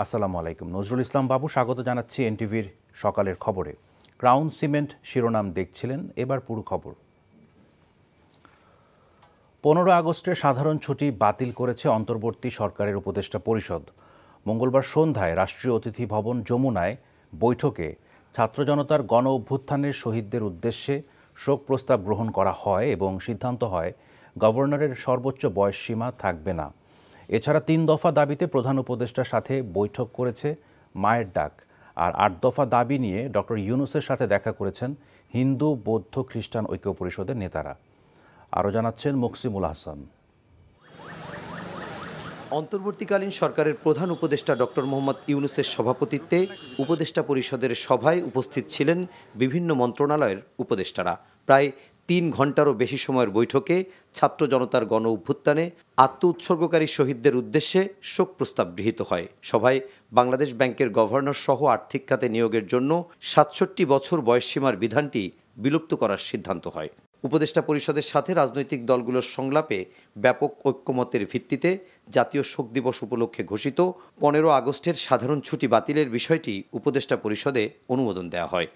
আসসালামু আলাইকুম। নজরুল ইসলাম বাবু স্বাগত জানাচ্ছি এনটিভির সকালের খবরে। ক্রাউন সিমেন্ট শিরোনাম দেখছিলেন, এবার পুরো খবর। 15 আগস্টের সাধারণ ছুটি বাতিল করেছে অন্তর্বর্তী সরকারের উপদেষ্টা পরিষদ। মঙ্গলবার সন্ধ্যায় রাষ্ট্রীয় অতিথি ভবন যমুনায় বৈঠকে ছাত্র জনতার গণ অভ্যুত্থানের শহীদদের উদ্দেশ্যে শোক প্রস্তাব গ্রহণ করা হয় এবং সিদ্ধান্ত হয় গভর্নরের সর্বোচ্চ বয়সসীমা থাকবে না। এছাড়া 3 দফা দাবিতে প্রধান উপদেষ্টার সাথে বৈঠক করেছে মায়ের ডাক। আর 8 দফা দাবি নিয়ে ডক্টর ইউনূসের সাথে দেখা করেছেন হিন্দু বৌদ্ধ খ্রিস্টান ঐক্য পরিষদের নেতারা। আরও জানাচ্ছেন মুকসিমুল হাসান। অন্তর্বর্তীকালীন সরকারের প্রধান উপদেষ্টা ডক্টর মোহাম্মদ ইউনূসের সভাপতিত্বে উপদেষ্টা পরিষদের সভায় উপস্থিত ছিলেন বিভিন্ন মন্ত্রণালয়ের উপদেষ্টারা। প্রায় 3 ঘণ্টারও বেশি সময়ের বৈঠকে ছাত্র জনতার গণ অভ্যুত্থানে আত্ম উৎসর্গকারী শহীদদের উদ্দেশ্যে শোক প্রস্তাব গৃহীত হয়। সভায় বাংলাদেশ ব্যাংকের গভর্নর সহ আর্থিক খাতে নিয়োগের জন্য 67 বছর বয়সসীমার বিধানটি বিলুপ্ত করার সিদ্ধান্ত হয়। উপদেষ্টা পরিষদের সাথে রাজনৈতিক দলগুলোর সংলাপে ব্যাপক ঐক্যমতের ভিত্তিতে জাতীয় শোক দিবস উপলক্ষে ঘোষিত 15 আগস্টের সাধারণ ছুটি বাতিলের বিষয়টি উপদেষ্টা পরিষদে অনুমোদন দেওয়া হয়।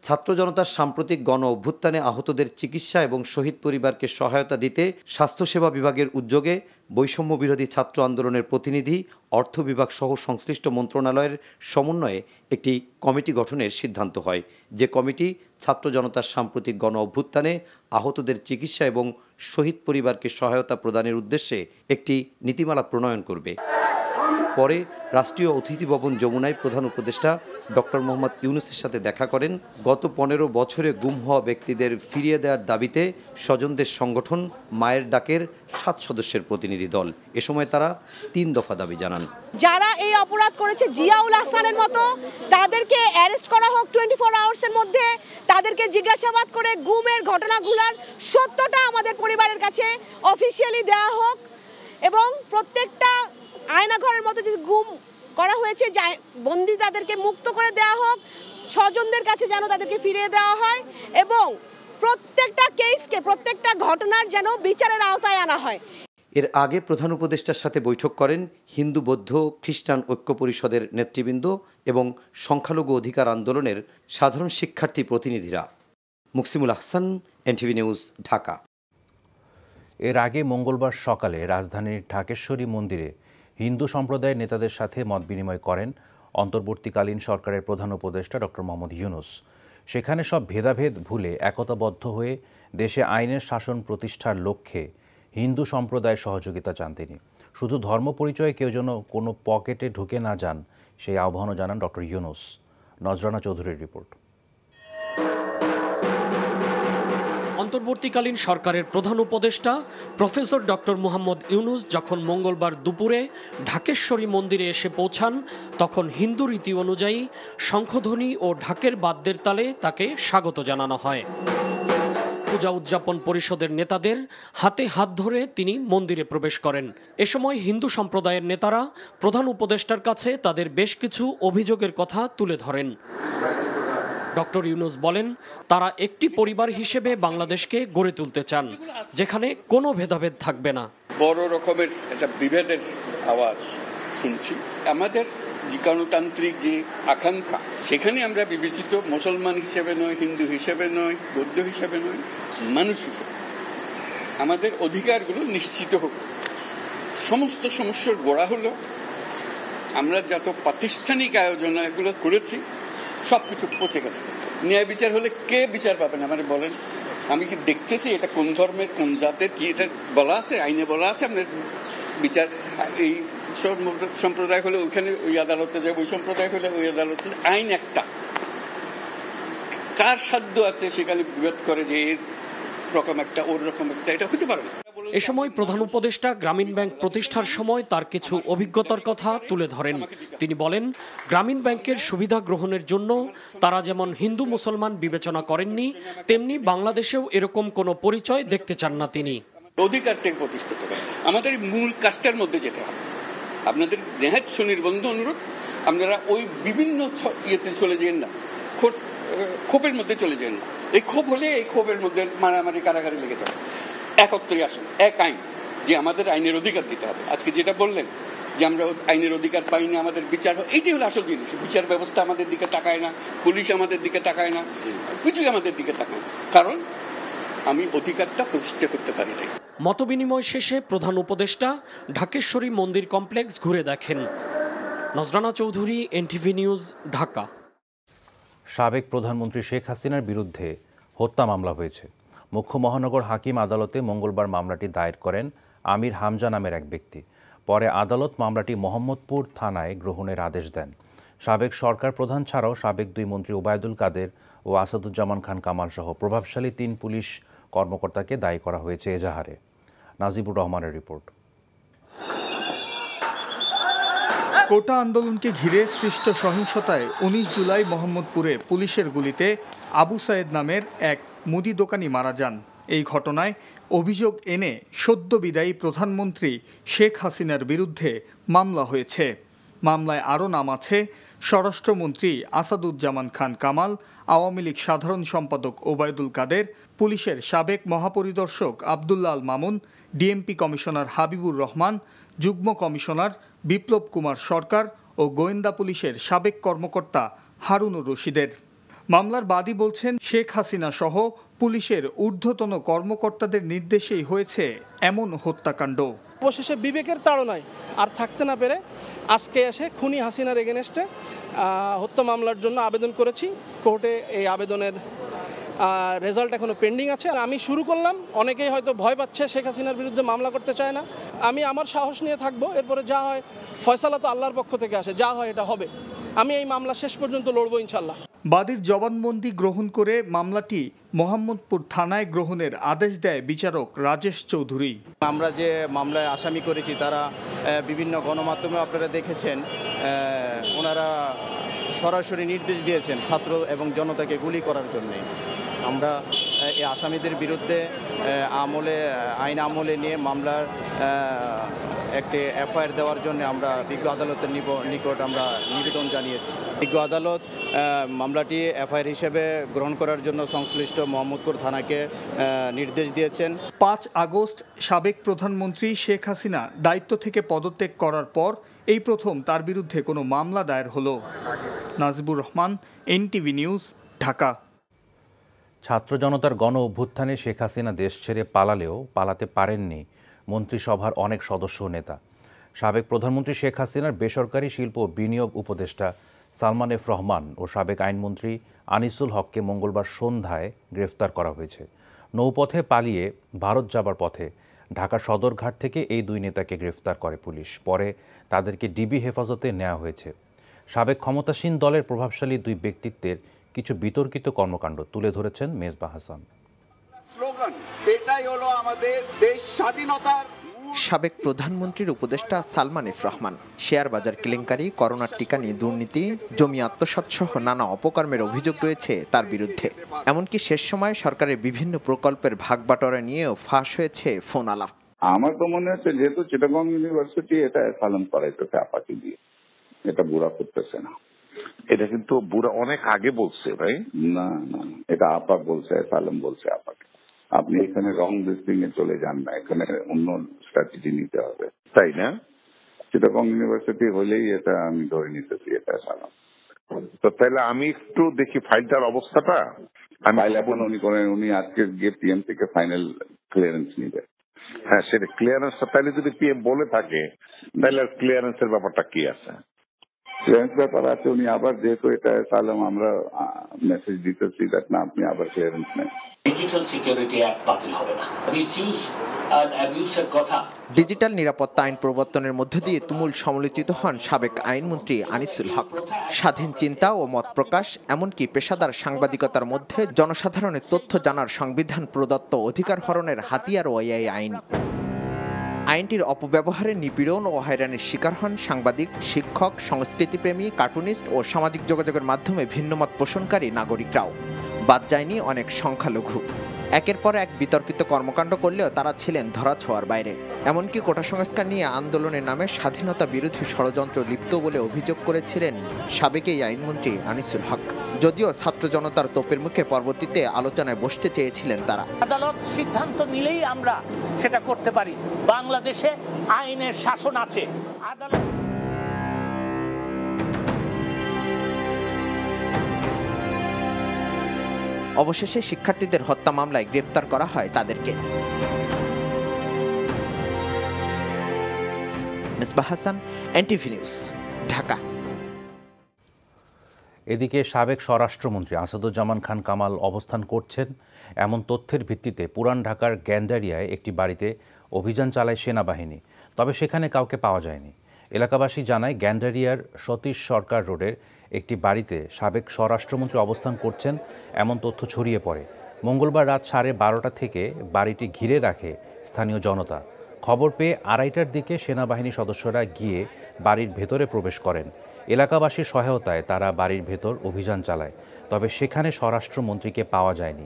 ছাত্র জনতার সাম্প্রতিক গণ অভ্যুত্থানে আহতদের চিকিৎসা এবং শহীদ পরিবারকে সহায়তা দিতে স্বাস্থ্যসেবা বিভাগের উদ্যোগে বৈষম্য বিরোধী ছাত্র আন্দোলনের প্রতিনিধি, অর্থ বিভাগ সহ সংশ্লিষ্ট মন্ত্রণালয়ের সমন্বয়ে একটি কমিটি গঠনের সিদ্ধান্ত হয়। যে কমিটি ছাত্র জনতার সাম্প্রতিক গণ অভ্যুত্থানে আহতদের চিকিৎসা এবং শহীদ পরিবারকে সহায়তা প্রদানের উদ্দেশ্যে একটি নীতিমালা প্রণয়ন করবে। পরে রাষ্ট্রীয় অতিথি ভবন যমুনায় প্রধান উপদেষ্টা ডক্টর মোহাম্মদ ইউনূসের সাথে দেখা করেন। গত 15 বছরে গুম হওয়া ব্যক্তিদের ফিরিয়ে দেওয়ার দাবিতে স্বজনদের সংগঠন মায়ের ডাকের 7 সদস্যের প্রতিনিধি দল। এ সময় তারা 3 দফা দাবি জানান। যারা এই অপরাধ করেছে জিয়াউল হাসানের মতো তাদেরকে অ্যারেস্ট করা হোক 24 আওয়ার্সের মধ্যে, তাদেরকে জিজ্ঞাসাবাদ করে গুমের ঘটনাগুলোর সত্যটা আমাদের পরিবারের কাছে অফিসিয়ালি দেওয়া হোক এবং প্রত্যেকটা আয়নাঘরের মতো যে গুম করা হয়েছে বন্দি তাদেরকে মুক্ত করে দেওয়া হোক, স্বজনদের কাছে যেন তাদেরকে ফিরিয়ে দেওয়া হয় এবং প্রত্যেকটা কেসকে প্রত্যেকটা ঘটনার যেন বিচারের আওতায় আনা হয়। এর আগে প্রধান উপদেষ্টার সাথে বৈঠক করেন হিন্দু বৌদ্ধ খ্রিস্টান ঐক্য পরিষদের নেতৃবৃন্দ এবং সংখ্যালঘু অধিকার আন্দোলনের সাধারণ শিক্ষার্থী প্রতিনিধিরা। Muksimul Hasan, NTV news, Dhaka. এর আগে মঙ্গলবার সকালে রাজধানীর ঢাকেশ্বরী মন্দিরে হিন্দু সম্প্রদায়ের নেতাদের সাথে মতবিনিময় করেন অন্তর্বর্তীকালীন সরকারের প্রধান উপদেষ্টা ডক্টর মোহাম্মদ ইউনূস। সেখানে সব ভেদাভেদ ভুলে একতাবদ্ধ হয়ে দেশে আইনের শাসন প্রতিষ্ঠার লক্ষ্যে হিন্দু সম্প্রদায়ের সহযোগিতা চান তিনি। শুধু ধর্ম পরিচয়ে কেউ যেন কোনো পকেটে ঢুকে না যান, সেই আহ্বানও জানান ডক্টর ইউনূস। নজরানা চৌধুরীর রিপোর্ট। অন্তর্বর্তীকালীন সরকারের প্রধান উপদেষ্টা প্রফেসর ডক্টর মোহাম্মদ ইউনূস যখন মঙ্গলবার দুপুরে ঢাকেশ্বরী মন্দিরে এসে পৌঁছান, তখন হিন্দু রীতি অনুযায়ী শঙ্খধ্বনি ও ঢাকের বাদ্যের তালে তাকে স্বাগত জানানো হয়। পূজা উদযাপন পরিষদের নেতাদের হাতে হাত ধরে তিনি মন্দিরে প্রবেশ করেন। এ সময় হিন্দু সম্প্রদায়ের নেতারা প্রধান উপদেষ্টার কাছে তাদের বেশ কিছু অভিযোগের কথা তুলে ধরেন। ডক্টর ইউনূস বলেন, তারা একটি পরিবার হিসেবে বাংলাদেশকে গড়ে তুলতে চান, যেখানে কোনো ভেদাভেদ থাকবে না। বড় রকমের একটা বিভেদের আওয়াজ শুনছি। আমাদের যে গণতান্ত্রিক যে আকাঙ্ক্ষা, সেখানে আমরা বিবেচিত মুসলমান হিসেবে নয়, হিন্দু হিসেবে নয়, বৌদ্ধ হিসেবে নয়, মানুষ হিসেবে আমাদের অধিকারগুলো নিশ্চিত হোক। সমস্ত সমস্যার গোড়া হলো আমরা যত প্রাতিষ্ঠানিক আয়োজন এগুলো করেছি সবকিছু পচে গেছে। ন্যায় বিচার হলে কে বিচার পাবেন আমাকে বলেন? আমি কি দেখতেছি এটা কোন ধর্মের কোন জাতের কি এটা বলা আছে? আইনে বলা আছে আপনার বিচার এই সম্প্রদায় হলে ওইখানে ওই আদালতে যায়, ওই সম্প্রদায় হলে ওই আদালতে। আইন একটা, কার সাধ্য আছে সেখানে বিরোধ করে যে এর রকম একটা ওর রকম একটা, এটা হতে পারে না। এ সময় প্রধান উপদেষ্টা গ্রামীণ ব্যাংক প্রতিষ্ঠার সময় তার কিছু অভিজ্ঞতার কথা তুলে ধরেন। তিনি বলেন, গ্রামীণ ব্যাংকের সুবিধা গ্রহণের জন্য তারা যেমন হিন্দু মুসলমান বিবেচনা করেননি, তেমনি বাংলাদেশেও এরকম কোনো পরিচয় দেখতে চান না তিনি। অধিকার থেকে প্রতিষ্ঠিত করে আমাদের মূল কাজটার মধ্যে যেতে হবে। আপনাদের নেহাত সুনির্বন্ধ অনুরোধ, আপনারা ওই বিভিন্ন ইয়েতে চলে যেন না, ক্ষোভের মধ্যে চলে যেন না। এই ক্ষোভ হলে এই ক্ষোভের মধ্যে মারামারি কারাগারি লেগে যাবে। একত্রে আসুন, এক আইন, যে আমাদের আইনের অধিকার দিতে হবে। আজকে যেটা বললেন যে আমরা আইনের অধিকার পাই না, আমাদের বিচার, এইটাই হলো আসল জিনিস। বিচার ব্যবস্থা আমাদের দিকে তাকায় না, পুলিশ আমাদের দিকে তাকায় না, কিছুই আমাদের দিকে তাকায় না, কারণ আমি অধিকারটা প্রতিষ্ঠা করতে পারি নাই। মতবিনিময় শেষে প্রধান উপদেষ্টা ঢাকেশ্বরী মন্দির কমপ্লেক্স ঘুরে দেখেন। নজরানা চৌধুরী, এনটিভি নিউজ, ঢাকা। সাবেক প্রধানমন্ত্রী শেখ হাসিনার বিরুদ্ধে হত্যা মামলা হয়েছে। মুখ্য মহানগর হাকিম আদালতে মঙ্গলবার মামলাটি দায়ের করেন আমির হামজা নামের এক ব্যক্তি। পরে আদালত মামলাটি মোহাম্মদপুর থানায় গ্রহণের আদেশ দেন। সাবেক সরকার প্রধান ছাড়াও সাবেক 2 মন্ত্রী ওবায়দুল কাদের ও আসাদুজ্জামান খান কামাল সহ প্রভাবশালী 3 পুলিশ কর্মকর্তাকে দায়ী করা হয়েছে এজাহারে। নাজিবুর রহমানের রিপোর্ট। কোটা আন্দোলনকে ঘিরে সৃষ্ট সহিংসতায় 19 জুলাই মোহাম্মদপুরে পুলিশের গুলিতে আবু সায়েদ নামের এক মুদি দোকানি মারা যান। এই ঘটনায় অভিযোগ এনে সদ্য বিদায়ী প্রধানমন্ত্রী শেখ হাসিনার বিরুদ্ধে মামলা হয়েছে। মামলায় আরও নাম আছে স্বরাষ্ট্রমন্ত্রী আসাদুজ্জামান খান কামাল, আওয়ামী লীগ সাধারণ সম্পাদক ওবায়দুল কাদের, পুলিশের সাবেক মহাপরিদর্শক আবদুল্লাহ আল মামুন, ডিএমপি কমিশনার হাবিবুর রহমান, যুগ্ম কমিশনার বিপ্লব কুমার সরকার ও গোয়েন্দা পুলিশের সাবেক কর্মকর্তা হারুনুর রশিদের। মামলার বাদী বলছেন, শেখ হাসিনা সহ পুলিশের ঊর্ধ্বতন কর্মকর্তাদের নির্দেশেই হয়েছে এমন হত্যাকাণ্ড। অবশেষে বিবেকের তাড়নায় আর থাকতে না পেরে আজকে এসে খুনি হাসিনার এগেনস্টে হত্যা মামলার জন্য আবেদন করেছি। কোর্টে এই আবেদনের রেজাল্ট এখনো পেন্ডিং আছে। আমি শুরু করলাম, অনেকেই হয়তো ভয় পাচ্ছে, শেখ হাসিনার বিরুদ্ধে মামলা করতে চায় না। আমি আমার সাহস নিয়ে থাকবো, এরপরে যা হয় ফয়সালা তো আল্লাহর পক্ষ থেকে আসে, যা হয় এটা হবে। আমি এই মামলা শেষ পর্যন্ত লড়বো ইনশাল্লাহ। বাদীর জবানবন্দি গ্রহণ করে মামলাটি মোহাম্মদপুর থানায় গ্রহণের আদেশ দেয় বিচারক রাজেশ চৌধুরী। আমরা যে মামলায় আসামি করেছি তারা বিভিন্ন গণমাধ্যমে আপনারা দেখেছেন, ওনারা সরাসরি নির্দেশ দিয়েছেন ছাত্র এবং জনতাকে গুলি করার জন্য। আমরা এই আসামিদের বিরুদ্ধে আইন আমলে নিয়ে মামলার একটি এফআইআর দেওয়ার জন্য আমরা বিজ্ঞ আদালতের নিকট আমরা নিবেদন জানিয়েছি। বিজ্ঞ আদালত মামলাটি এফআইআর হিসেবে গ্রহণ করার জন্য সংশ্লিষ্ট মোহাম্মদপুর থানাকে নির্দেশ দিয়েছেন। 5 আগস্ট সাবেক প্রধানমন্ত্রী শেখ হাসিনা দায়িত্ব থেকে পদত্যাগ করার পর এই প্রথম তার বিরুদ্ধে কোনো মামলা দায়ের হলো। Najibur Rahman, NTV news, Dhaka. ছাত্র জনতার গণ অভ্যুত্থানে শেখ হাসিনা দেশ ছেড়ে পালালেও পালাতে পারেননি মন্ত্রিসভার অনেক সদস্য ও নেতা। সাবেক প্রধানমন্ত্রী শেখ হাসিনার বেসরকারি শিল্প ও বিনিয়োগ উপদেষ্টা সালমান এফ রহমান ও সাবেক আইনমন্ত্রী আনিসুল হককে মঙ্গলবার সন্ধ্যায় গ্রেফতার করা হয়েছে। নৌপথে পালিয়ে ভারত যাবার পথে ঢাকা সদরঘাট থেকে এই 2 নেতাকে গ্রেফতার করে পুলিশ। পরে তাদেরকে ডিবি হেফাজতে নেওয়া হয়েছে। সাবেক ক্ষমতাসীন দলের প্রভাবশালী 2 ব্যক্তিত্বের কিছু বিতর্কিত কর্মকাণ্ড তুলে ধরেছেন মেজবা হাসান। স্লোগান, এটাই হলো আমাদের দেশ স্বাধীনতার। সাবেক প্রধানমন্ত্রীর উপদেষ্টা সালমান এফ রহমান শেয়ার বাজার কেলেঙ্কারি, করোনার টিকা নিয়ে দুর্নীতি, জমি আত্মসাৎ সহ নানা অপকর্মের অভিযোগ রয়েছে তার বিরুদ্ধে। এমনকি শেষ সময়ে সরকারের বিভিন্ন প্রকল্পের ভাগবাটোয়ারা নিয়েও ফাঁস হয়েছে ফোন আলাপ। আমার তো মনে হচ্ছে যেহেতু চিটাগং ইউনিভার্সিটি এটা অ্যাসাইলাম করাইতেছে আপাকে দিয়ে, এটা বুড়া করতেছে না। এটা কিন্তু বুড়া অনেক আগে বলছে ভাই। না না, এটা আপা বলছে, অ্যাসাইলাম বলছে আপাকে। আপনি এখানে রং লিস্টিং এ চলে যান না, এখানে অন্য স্ট্র্যাটেজি নিতে হবে, তাই না? চিটাগং ইউনিভার্সিটি হলেই এটা আমি ধরে নিতেছি এটা অ্যাসাইলাম। তো তাহলে আমি একটু দেখি ফাইলটার অবস্থাটা। ফাইল এখন উনি করেন, উনি আজকে গিয়ে পিএম থেকে ফাইনাল ক্লিয়ারেন্স নিবে। হ্যাঁ, সেটা ক্লিয়ারেন্সটা তাহলে যদি পিএম বলে থাকে তাহলে ক্লিয়ারেন্সের ব্যাপারটা কি আছে? ক্লিয়ারেন্স ব্যাপার আছে, উনি আবার যেহেতু এটা অ্যাসাইলাম আমরা মেসেজ দিতেছি দ্যাট না আপনি আবার ক্লিয়ারেন্স নেন। ডিজিটাল সিকিউরিটি অ্যাক্ট বাতিল হবে না। মিসইউজ আর অ্যাবিউজের কথা। ডিজিটাল নিরাপত্তা আইন প্রবর্তনের মধ্য দিয়ে তুমুল সমালোচিত হন সাবেক আইনমন্ত্রী আনিসুল হক। স্বাধীন চিন্তা ও মত প্রকাশ, এমনকি পেশাদার সাংবাদিকতার মধ্যে জনসাধারণের তথ্য জানার সংবিধান প্রদত্ত অধিকার হরণের হাতিয়ার এই আইন। আইনটির অপব্যবহারে নিপীড়ন ও হয়রানির শিকার হন সাংবাদিক, শিক্ষক, সংস্কৃতিপ্রেমী, কার্টুনিস্ট ও সামাজিক যোগাযোগের মাধ্যমে ভিন্নমত পোষণকারী নাগরিকরাও। বাদ যায়নি অনেক সংখ্যালঘু। একের পর এক বিতর্কিত কর্মকাণ্ড করলেও তারা ছিলেন ধরাছোঁয়ার বাইরে। এমনকি কোটা সংস্কার নিয়ে আন্দোলনের নামে স্বাধীনতা বিরোধী ষড়যন্ত্র লিপ্ত বলে অভিযোগ করেছিলেন সাবেক এই আইনমন্ত্রী আনিসুল হক। যদিও ছাত্র জনতার তোপের মুখে পরবর্তীতে আলোচনায় বসতে চেয়েছিলেন তারা। আদালত সিদ্ধান্ত নিলেই আমরা সেটা করতে পারি। বাংলাদেশে আইনের শাসন আছে। আদালত অবশেষে শিক্ষার্থীদের হত্যা মামলায় গ্রেপ্তার করা হয় তাদেরকে। Misbah Hasan, NTV news, Dhaka. এদিকে সাবেক স্বরাষ্ট্রমন্ত্রী আসাদুজ্জামান খান কামাল অবস্থান করছেন এমন তথ্যের ভিত্তিতে পুরান ঢাকার গ্যান্ডারিয়ায় একটি বাড়িতে অভিযান চালায় সেনাবাহিনী, তবে সেখানে কাউকে পাওয়া যায়নি। এলাকাবাসী জানায় গ্যান্ডারিয়ার সতীশ সরকার রোডের একটি বাড়িতে সাবেক স্বরাষ্ট্রমন্ত্রী অবস্থান করছেন এমন তথ্য ছড়িয়ে পড়ে। মঙ্গলবার রাত 12:30 থেকে বাড়িটি ঘিরে রাখে স্থানীয় জনতা। খবর পেয়ে 2:30টার দিকে সেনাবাহিনী সদস্যরা গিয়ে বাড়ির ভেতরে প্রবেশ করেন। এলাকাবাসীর সহায়তায় তারা বাড়ির ভেতর অভিযান চালায়, তবে সেখানে স্বরাষ্ট্রমন্ত্রীকে পাওয়া যায়নি।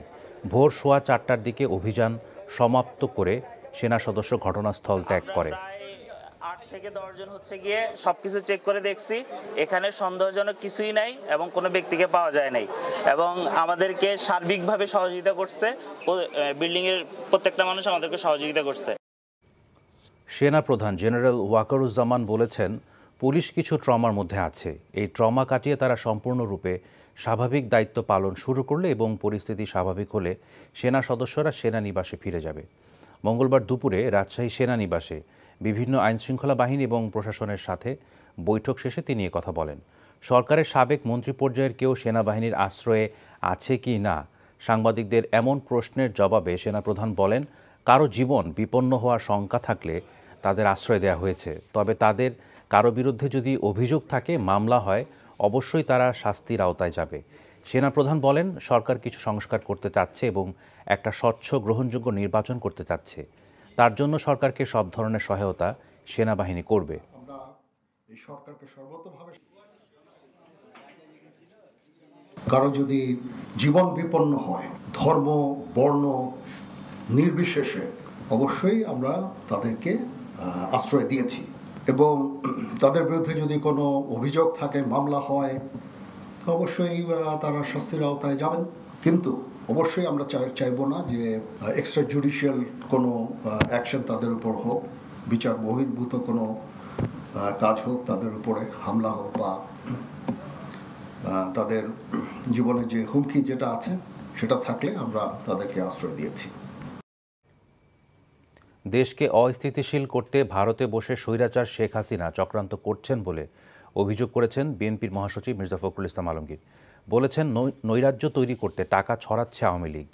ভোর 4:15টার দিকে অভিযান সমাপ্ত করে সেনা সদস্য ঘটনাস্থল ত্যাগ করে। 8 থেকে 10 জন হচ্ছে গিয়ে সবকিছু চেক করে দেখছি, এখানে সন্দেহজনক কিছুই নাই এবং কোনো ব্যক্তিকে পাওয়া যায় নাই এবং আমাদেরকে সার্বিকভাবে সহযোগিতা করছে। বিল্ডিং এর প্রত্যেকটা মানুষ আমাদেরকে সহযোগিতা করছে। সেনা প্রধান জেনারেল ওয়াকারুজ্জামান বলেছেন, পুলিশ কিছু ট্রমার মধ্যে আছে। এই ট্রমা কাটিয়ে তারা সম্পূর্ণরূপে স্বাভাবিক দায়িত্ব পালন শুরু করলে এবং পরিস্থিতি স্বাভাবিক হলে সেনা সদস্যরা সেনানিবাসে ফিরে যাবে। মঙ্গলবার দুপুরে রাজশাহী সেনানিবাসে বিভিন্ন আইনশৃঙ্খলা বাহিনী এবং প্রশাসনের সাথে বৈঠক শেষে তিনি কথা বলেন। সরকারের সাবেক মন্ত্রী পর্যায়ের কেউ সেনাবাহিনীর আশ্রয়ে আছে কি না সাংবাদিকদের এমন প্রশ্নের জবাবে সেনাপ্রধান বলেন, কারো জীবন বিপন্ন হওয়ার শঙ্কা থাকলে তাদের আশ্রয় দেওয়া হয়েছে, তবে তাদের কারো বিরুদ্ধে যদি অভিযোগ থাকে, মামলা হয়, অবশ্যই তারা শাস্তির আওতায় যাবে। সেনাপ্রধান বলেন, সরকার কিছু সংস্কার করতে চাচ্ছে এবং একটা স্বচ্ছ গ্রহণযোগ্য নির্বাচন করতে চাচ্ছে। তার জন্য সরকারকে সব ধরনের সহায়তা সেনাবাহিনী করবে। কারো যদি জীবন বিপন্ন হয়, ধর্ম বর্ণ নির্বিশেষে, অবশ্যই আমরা তাদেরকে আশ্রয় দিয়েছি এবং তাদের বিরুদ্ধে যদি কোনো অভিযোগ থাকে, মামলা হয়, অবশ্যই তারা শাস্তির আওতায় যাবেন। কিন্তু অবশ্যই আমরা চাইবো না যে এক্সট্রা জুডিশিয়াল কোনো অ্যাকশন তাদের উপর হোক, বিচার বহির্ভূত কোনো কাজ হোক, তাদের উপরে হামলা হোক বা তাদের জীবনে যে হুমকি যেটা আছে সেটা থাকলে আমরা তাদেরকে আশ্রয় দিয়েছি। দেশকে অস্থিতিশীল করতে ভারতে বসে স্বৈরাচার শেখ হাসিনা চক্রান্ত করছেন বলে অভিযোগ করেছেন বিএনপির মহাসচিব মির্জা ফখরুল ইসলাম আলমগীর। বলেছেন, নৈরাজ্য তৈরি করতে টাকা ছড়াচ্ছে আওয়ামী লীগ।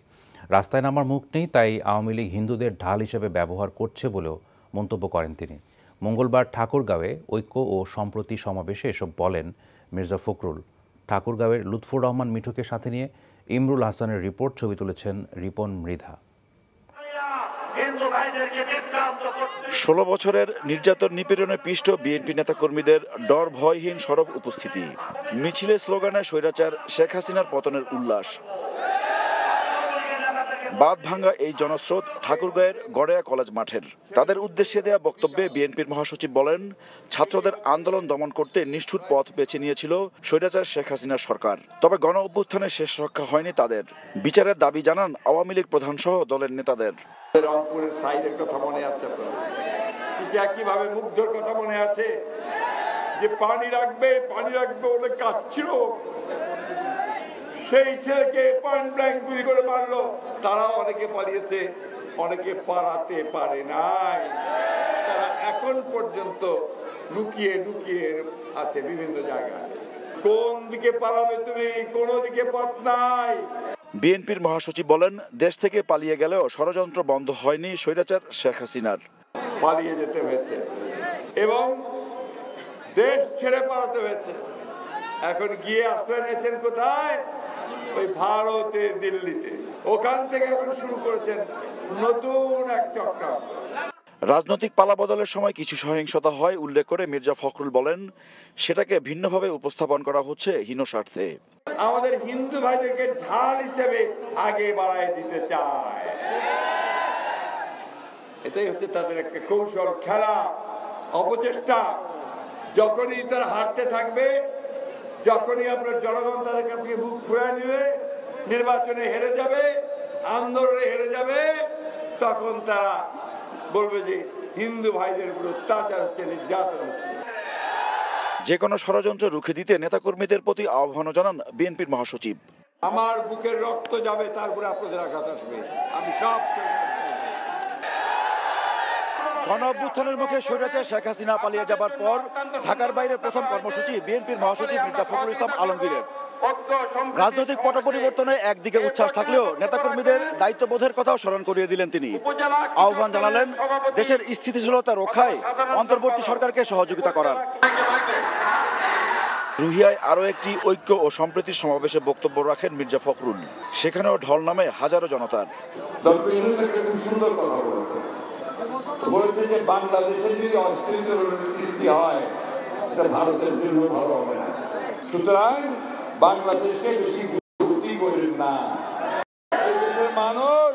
রাস্তায় নামার মুখ নেই, তাই আওয়ামী লীগ হিন্দুদের ঢাল হিসেবে ব্যবহার করছে বলেও মন্তব্য করেন তিনি। মঙ্গলবার ঠাকুরগাঁওয়ে ঐক্য ও সম্প্রতি সমাবেশে এসব বলেন মির্জা ফখরুল। ঠাকুরগাঁওয়ের লুৎফুর রহমান মিঠুকে সাথে নিয়ে ইমরুল হাসানের রিপোর্ট, ছবি তুলেছেন রিপন মৃধা। 16 বছরের নির্যাতন নিপীড়নে পিষ্ট বিএনপি নেতাকর্মীদের ডর ভয়হীন সরব উপস্থিতি, মিছিলে স্লোগানে স্বৈরাচার শেখ হাসিনার পতনের উল্লাস। বাঁধ ভাঙ্গা এই জনস্রোত ঠাকুরগাঁয়ের গড়েয়া কলেজ মাঠের। তাদের উদ্দেশ্যে দেয়া বক্তব্যে বিএনপির মহাসচিব বলেন, ছাত্রদের আন্দোলন দমন করতে নিষ্ঠুর পথ বেছে নিয়েছিল স্বৈরাচার শেখ হাসিনার সরকার, তবে গণ অভ্যুত্থানে শেষ রক্ষা হয়নি তাদের। বিচারের দাবি জানান আওয়ামী লীগ প্রধান সহ দলের নেতাদের। রংপুরের সাইডের কথা মনে আছে আপনার, কিভাবে মুগ্ধর কথা মনে আছে যে পানি রাখবে বলে কাঁদছিল, সেই ছেলেকে পয়েন্ট ব্ল্যাঙ্ক গুলি করে মারলো। তারা অনেকে পালিয়েছে, অনেকে পালাতে পারে নাই, তারা এখন পর্যন্ত লুকিয়ে আছে বিভিন্ন জায়গায়। কোন দিকে পালাবে তুমি? কোনো দিকে পথ নাই। বিএনপির মহাসচিব বলেন, দেশ থেকে পালিয়ে গেলেও ষড়যন্ত্র বন্ধ হয়নি স্বৈরাচার শেখ হাসিনার। পালিয়ে যেতে হয়েছে এবং দেশ ছেড়ে পালাতে হয়েছে। এখন গিয়ে আশ্রয় নিয়েছেন কোথায়? ওই ভারতের দিল্লিতে। ওখান থেকে এখন শুরু করেছেন নতুন এক চক্রান্ত। রাজনৈতিক পালাবদলের সময় কিছু সহিংসতা হয় উল্লেখ করে মির্জা ফখরুল বলেন, সেটাকে ভিন্নভাবে উপস্থাপন করা হচ্ছে হীন স্বার্থে। আমাদের হিন্দু ভাইদেরকে ঢাল হিসেবে আগে বাড়ায় দিতে চায়, এটাই হচ্ছে তাদের একটা কৌশল, খেলা, অপচেষ্টা। যখনই তারা হারতে থাকবে যখনই আপনার জনগণ তাদের কাছ থেকে মুখ ঘুরে নেবে, নির্বাচনে হেরে যাবে, আন্দোলনে হেরে যাবে, তখন তারা বলবে যে হিন্দু ভাইদের উপর অত্যাচার হচ্ছে, নির্যাতন হচ্ছে। যে কোনো ষড়যন্ত্র রুখে দিতে নেতাকর্মীদের প্রতি আহ্বান জানান বিএনপির মহাসচিব। আমার বুকের রক্ত যাবে, তারপরে আপনাদের আঘাত আসবে। আমি সব গণ অভ্যুত্থানের মুখে স্বৈরাচার শেখ হাসিনা পালিয়ে যাবার পর ঢাকার বাইরে প্রথম কর্মসূচি বিএনপির মহাসচিব মির্জা ফখরুল ইসলাম আলমগীরের। রাজনৈতিক পট পরিবর্তনে একদিকে উচ্ছ্বাস থাকলেও নেতাকর্মীদের দায়িত্ববোধের কথাও স্মরণ করিয়ে দিলেন তিনি। আহ্বান জানালেন দেশের স্থিতিশীলতা রক্ষায় অন্তর্বর্তী সরকারকে সহযোগিতা করার। রুহিয়ায় আরও একটি ঐক্য ও সম্প্রীতির সমাবেশে বক্তব্য রাখেন মির্জা ফখরুল। সেখানেও ঢল নামে হাজারো জনতার। সুন্দর কথা বলেছে, বলেছে যে বাংলাদেশে যদি অস্থিরতার সৃষ্টি হয় সেটা ভারতের জন্য ভালো হবে না, সুতরাং বাংলাদেশকে বেশি ক্ষতি করেন না। এই দেশের মানুষ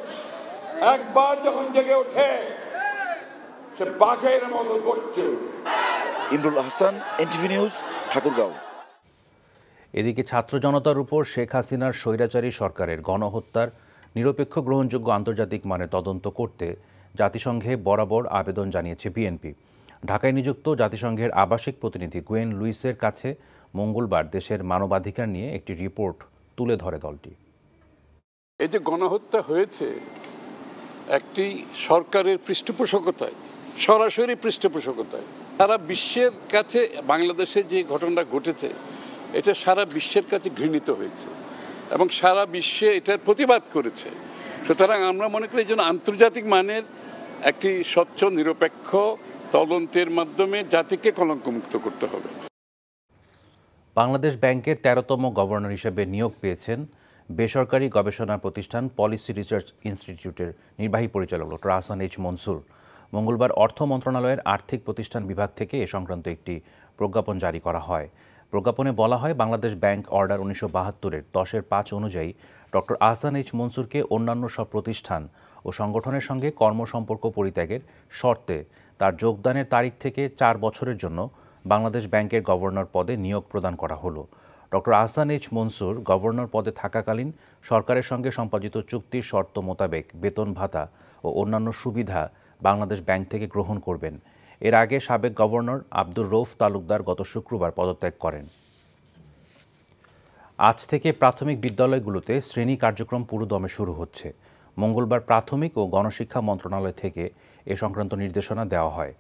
একবার যখন জেগে ওঠে সে বাঘের মতো করছে। Imrul Hasan, NTV news, Thakurgaon. এদিকে ছাত্র জনতার উপর শেখ হাসিনার স্বৈরাচারী সরকারের গণহত্যার নিরপেক্ষ গ্রহণযোগ্য আন্তর্জাতিক মানের তদন্ত করতে জাতিসংঘে বরাবর আবেদন জানিয়েছে বিএনপি। ঢাকায় নিযুক্ত জাতিসংঘের আবাসিক প্রতিনিধি গুয়েন লুইসের কাছে মঙ্গলবার দেশের মানবাধিকার নিয়ে একটি রিপোর্ট তুলে ধরে দলটি। এই যে গণহত্যা হয়েছে একটি সরকারের পৃষ্ঠপোষকতায়, সরাসরি পৃষ্ঠপোষকতায়, সারা বিশ্বের কাছে বাংলাদেশে যে ঘটনাটা ঘটেছে এটা সারা বিশ্বের কাছে ঘৃণিত হয়েছে এবং সারা বিশ্বে এটার প্রতিবাদ করেছে। সুতরাং আমরা মনে করি এই জন্য আন্তর্জাতিক মানের একটি স্বচ্ছ নিরপেক্ষ তদন্তের মাধ্যমে জাতিকে কলঙ্কমুক্ত করতে হবে। বাংলাদেশ ব্যাংকের ১৩তম গভর্নর হিসেবে নিয়োগ পেয়েছেন বেসরকারি গবেষণা প্রতিষ্ঠান পলিসি রিসার্চ ইনস্টিটিউটের নির্বাহী পরিচালক ডক্টর আহসান এইচ মনসুর। মঙ্গলবার অর্থ মন্ত্রণালয়ের আর্থিক প্রতিষ্ঠান বিভাগ থেকে এ সংক্রান্ত একটি প্রজ্ঞাপন জারি করা হয়। প্রজ্ঞাপনে বলা হয়, বাংলাদেশ ব্যাংক অর্ডার ১৯৭২-এর 10-5 অনুযায়ী ডক্টর আহসান এইচ মনসুরকে অন্যান্য সব প্রতিষ্ঠান ও সংগঠনের সঙ্গে কর্মসম্পর্ক পরিত্যাগের শর্তে তার যোগদানের তারিখ থেকে 4 বছরের জন্য বাংলাদেশ ব্যাংকের গভর্নর পদে নিয়োগ প্রদান করা হলো। Doctor Ahsan H Mansur governor পদে থাকাকালীন সরকারের সঙ্গে সম্পাদিত চুক্তির শর্ত মোতাবেক বেতন ভাতা ও অন্যান্য সুবিধা বাংলাদেশ ব্যাংক থেকে গ্রহণ করবেন। এর আগে সাবেক গভর্নর আব্দুর রৌফ তালুকদার গত শুক্রবার পদত্যাগ করেন। আজ থেকে প্রাথমিক বিদ্যালয়গুলোতে শ্রেণী কার্যক্রম পুরোদমে শুরু হচ্ছে। মঙ্গলবার প্রাথমিক ও গণশিক্ষা মন্ত্রণালয় থেকে এ সংক্রান্ত নির্দেশনা দেওয়া হয়।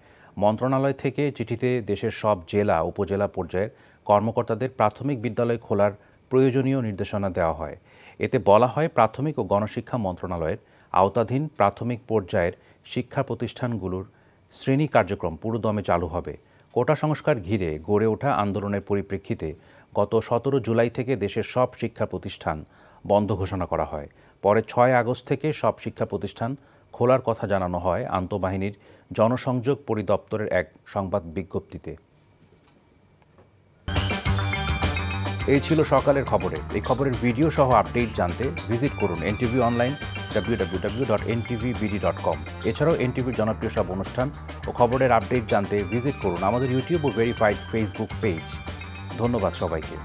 মন্ত্রণালয় থেকে চিঠিতে দেশের সব জেলা উপজেলা পর্যায়ের কর্মকর্তাদের প্রাথমিক বিদ্যালয় খোলার প্রয়োজনীয় নির্দেশনা দেওয়া হয়। এতে বলা হয়, প্রাথমিক ও গণশিক্ষা মন্ত্রণালয়ের আওতাধীন প্রাথমিক পর্যায়ের শিক্ষা প্রতিষ্ঠানগুলোর শ্রেণী কার্যক্রম পুরোদমে চালু হবে। কোটা সংস্কার ঘিরে গড়ে ওঠা আন্দোলনের পরিপ্রেক্ষিতে গত 17 জুলাই থেকে দেশের সব শিক্ষা প্রতিষ্ঠান বন্ধ ঘোষণা করা হয়। পরে 6 আগস্ট থেকে সব শিক্ষা প্রতিষ্ঠান খোলার কথা জানানো হয় আন্তঃবাহিনীর জনসংযোগ পরিদপ্তরের এক সংবাদ বিজ্ঞপ্তিতে। এই ছিল সকালের খবরে। এই খবরের ভিডিও সহ আপডেট জানতে ভিজিট করুন এনটিভি অনলাইন www.ntvbd.com। এছাড়াও এনটিভির জনপ্রিয় সব অনুষ্ঠান ও খবরের আপডেট জানতে ভিজিট করুন আমাদের ইউটিউব ও ভেরিফাইড ফেসবুক পেজ। ধন্যবাদ সবাইকে।